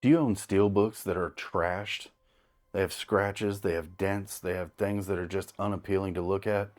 Do you own Steelbooks that are trashed? They have scratches, they have dents, they have things that are just unappealing to look at.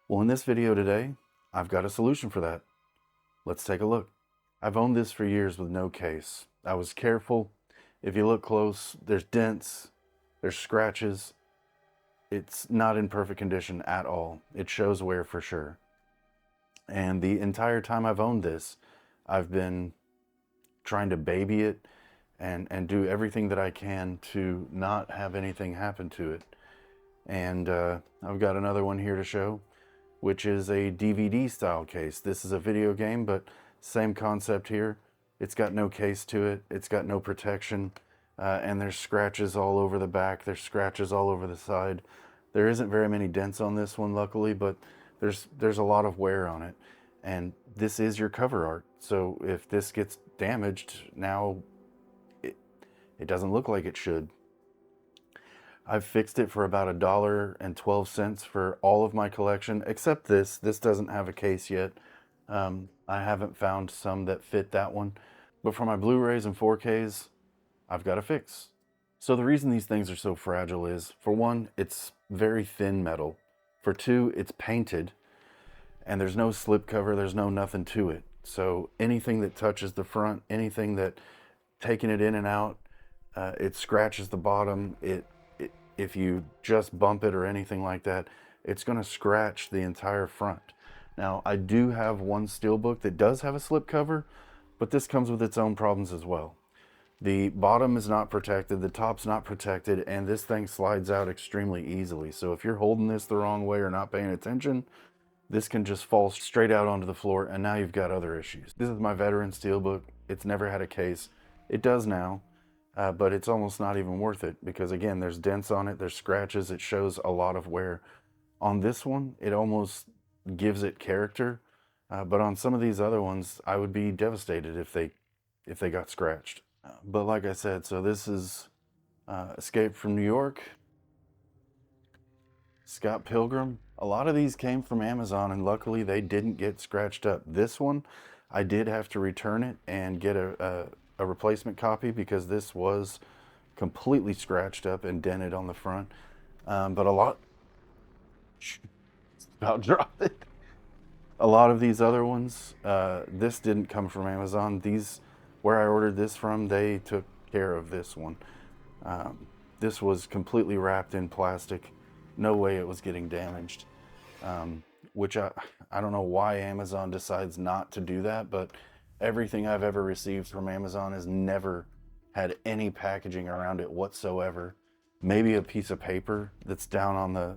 Well, in this video today, I've got a solution for that. Let's take a look. I've owned this for years with no case. I was careful. If you look close, there's dents, there's scratches. It's not in perfect condition at all. It shows wear for sure. And the entire time I've owned this, I've been trying to baby it and do everything that I can to not have anything happen to it. And I've got another one here to show, which is a DVD style case. This is a video game, but same concept here. It's got no case to it. It's got no protection. And there's scratches all over the back. There's scratches all over the side. There isn't very many dents on this one, luckily, but there's a lot of wear on it. And this is your cover art. So if this gets damaged, now it doesn't look like it should. I've fixed it for about $1.12 for all of my collection, except this. This doesn't have a case yet. I haven't found some that fit that one. But for my Blu-rays and 4Ks, I've got a fix. So the reason these things are so fragile is, for one, it's very thin metal. For two, it's painted, and there's no slip cover, there's no nothing to it. So anything that touches the front, anything that taking it in and out, it scratches the bottom. If you just bump it or anything like that, it's going to scratch the entire front. Now, I do have one Steelbook that does have a slip cover, but this comes with its own problems as well. The bottom is not protected, the top's not protected, and this thing slides out extremely easily. So if you're holding this the wrong way or not paying attention, this can just fall straight out onto the floor, and now you've got other issues. This is my veteran Steelbook. It's never had a case. It does now. But it's almost not even worth it because, again, there's dents on it, there's scratches, it shows a lot of wear. On this one, it almost gives it character, but on some of these other ones, I would be devastated if they got scratched. But like I said, so this is Escape from New York, Scott Pilgrim. A lot of these came from Amazon, and luckily they didn't get scratched up. This one, I did have to return it and get a replacement copy because this was completely scratched up and dented on the front. But a lot, about dropped it. A lot of these other ones, this didn't come from Amazon. These, where I ordered this from, they took care of this one. This was completely wrapped in plastic. No way it was getting damaged. Which I don't know why Amazon decides not to do that, but everything I've ever received from Amazon has never had any packaging around it whatsoever. Maybe a piece of paper that's down on the,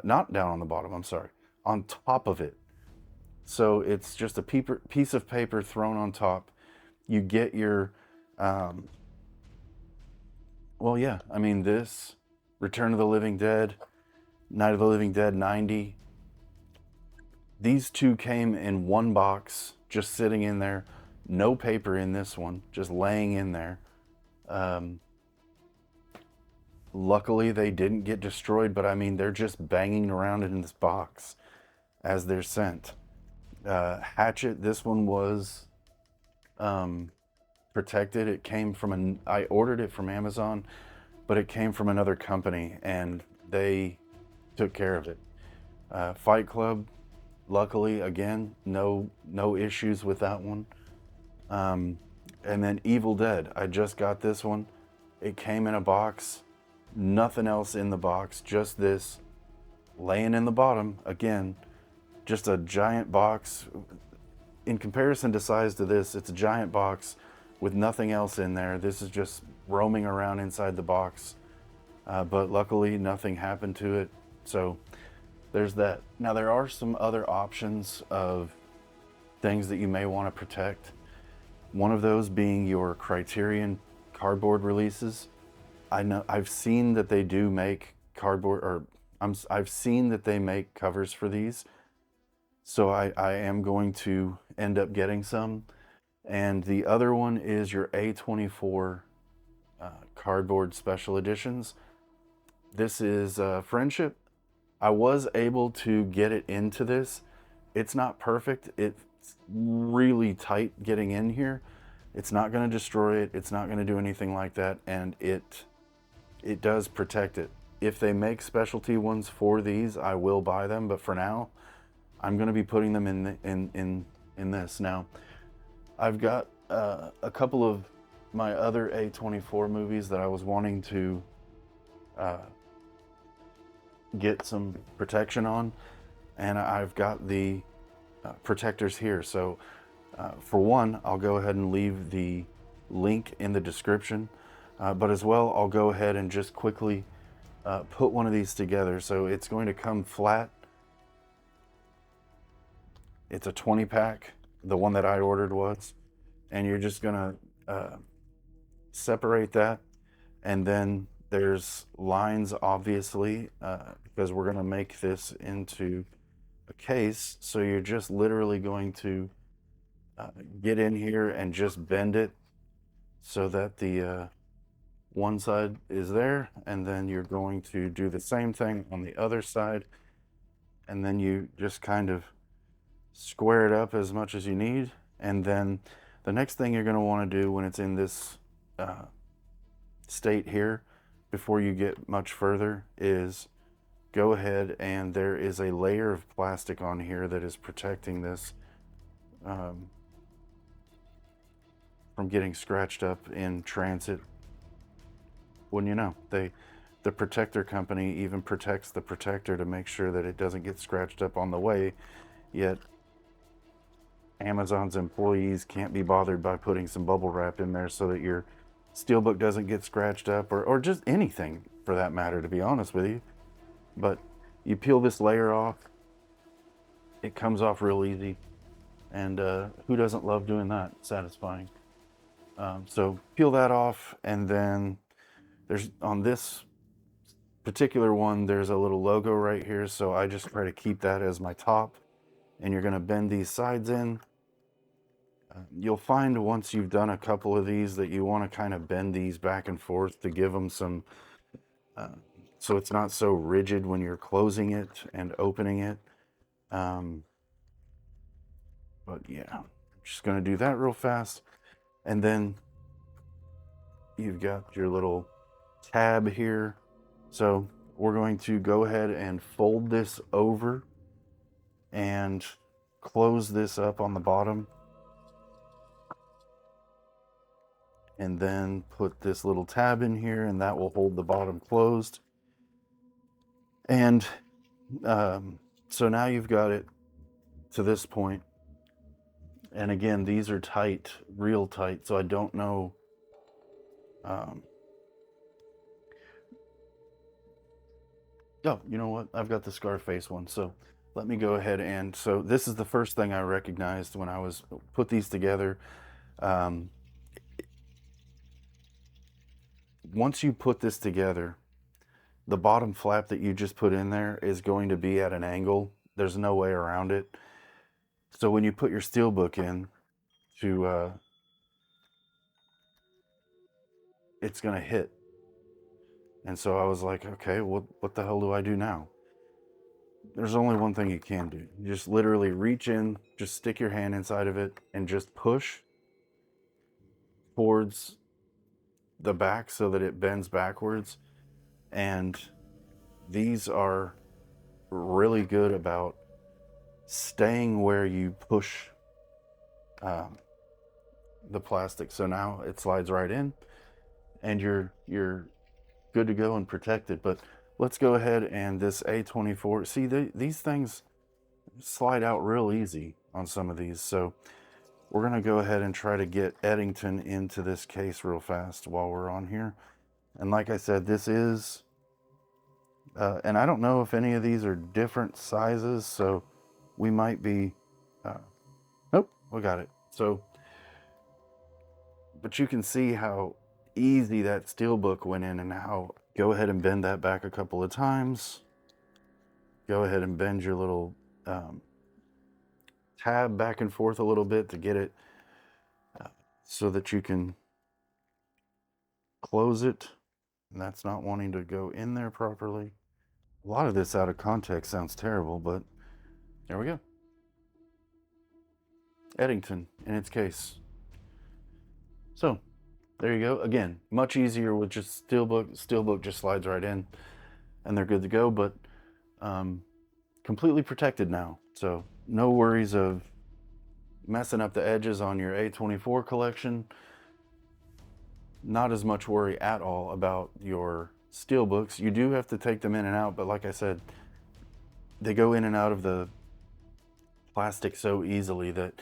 not down on the bottom, I'm sorry, on top of it. So it's just a piece of paper thrown on top. You get your, well, yeah, I mean, this, Return of the Living Dead, Night of the Living Dead 90, these two came in one box, just sitting in there, no paper in this one, just laying in there. Luckily they didn't get destroyed, but I mean, they're just banging around in this box as they're sent. Hatchet, this one was protected. It came from I ordered it from Amazon, but it came from another company and they took care of it. Fight Club, luckily, again, no issues with that one. And then Evil Dead, I just got this one. It came in a box, nothing else in the box, just this laying in the bottom. Again, just a giant box. In comparison to size to this, it's a giant box with nothing else in there. This is just roaming around inside the box. But luckily, nothing happened to it. So there's that. Now, there are some other options of things that you may want to protect. One of those being your Criterion cardboard releases. I've seen that they do make cardboard, or I've seen that they make covers for these. So I am going to end up getting some. And the other one is your A24 cardboard special editions. This is Friendship. I was able to get it into this. It's not perfect. It's really tight getting in here, It's not going to destroy it. It's not going to do anything like that, and it does protect it. If they make specialty ones for these, I will buy them. But for now, I'm going to be putting them in this. Now, I've got a couple of my other A24 movies that I was wanting to get some protection on, and I've got the protectors here. So for one, I'll go ahead and leave the link in the description, but as well, I'll go ahead and just quickly put one of these together. So it's going to come flat. It's a 20 pack, the one that I ordered was, and you're just gonna separate that, and then there's lines, obviously, because we're gonna make this into a case. So you're just literally going to get in here and just bend it so that the one side is there, and then you're going to do the same thing on the other side, and then you just kind of square it up as much as you need. And then the next thing you're going to want to do when it's in this state here, before you get much further, is go ahead, and there is a layer of plastic on here that is protecting this from getting scratched up in transit. Wouldn't you know, the protector company even protects the protector to make sure that it doesn't get scratched up on the way, yet Amazon's employees can't be bothered by putting some bubble wrap in there so that your Steelbook doesn't get scratched up, or just anything for that matter, to be honest with you. But you peel this layer off, it comes off real easy, and who doesn't love doing that? Satisfying. So peel that off, and then there's, on this particular one, there's a little logo right here, so I just try to keep that as my top. And you're going to bend these sides in. You'll find once you've done a couple of these that you want to kind of bend these back and forth to give them some, so it's not so rigid when you're closing it and opening it. But yeah, I'm just going to do that real fast. And then you've got your little tab here. So we're going to go ahead and fold this over and close this up on the bottom, and then put this little tab in here, and that will hold the bottom closed. And so now you've got it to this point. And again, these are tight, real tight, so I don't know oh, you know what? I've got the Scarface one, so let me go ahead. And so this is the first thing I recognized when I was put these together. Once you put this together, the bottom flap that you just put in there is going to be at an angle. There's no way around it. So when you put your Steelbook in, it's going to hit. And so I was like, okay, what the hell do I do now? There's only one thing you can do. You just literally reach in, just stick your hand inside of it, and just push towards the back so that it bends backwards. And these are really good about staying where you push the plastic. So now it slides right in, and you're good to go and protected. But let's go ahead, and this A24, see, these things slide out real easy on some of these. So we're going to go ahead and try to get Eddington into this case real fast while we're on here. And like I said, this is, and I don't know if any of these are different sizes, so we might be, nope, we got it. So, but you can see how easy that Steelbook went in, and how, go ahead and bend that back a couple of times. Go ahead and bend your little tab back and forth a little bit to get it so that you can close it. And that's not wanting to go in there properly. A lot of this out of context sounds terrible, but there we go. Eddington in its case. So there you go. Again, much easier with just Steelbook. Steelbook just slides right in and they're good to go, but completely protected now. So no worries of messing up the edges on your A24 collection. Not as much worry at all about your Steelbooks. You do have to take them in and out, but like I said, they go in and out of the plastic so easily that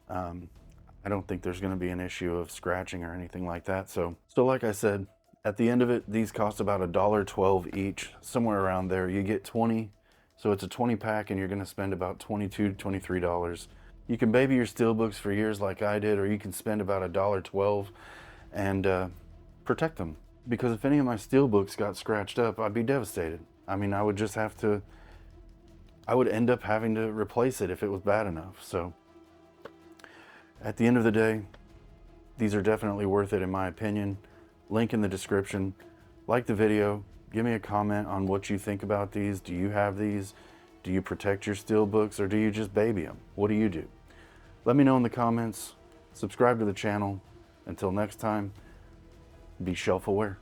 I don't think there's going to be an issue of scratching or anything like that. So like I said, at the end of it, these cost about $1.12 each, somewhere around there. You get 20, so it's a 20 pack, and you're going to spend about $22 to $23. You can baby your Steelbooks for years like I did, or you can spend about $1.12 and protect them. Because if any of my Steelbooks got scratched up, I'd be devastated. I mean, I would end up having to replace it if it was bad enough. So at the end of the day, these are definitely worth it in my opinion. Link in the description. Like the video. Give me a comment on what you think about these. Do you have these? Do you protect your Steelbooks, or do you just baby them? What do you do? Let me know in the comments. Subscribe to the channel. Until next time, be shelf aware.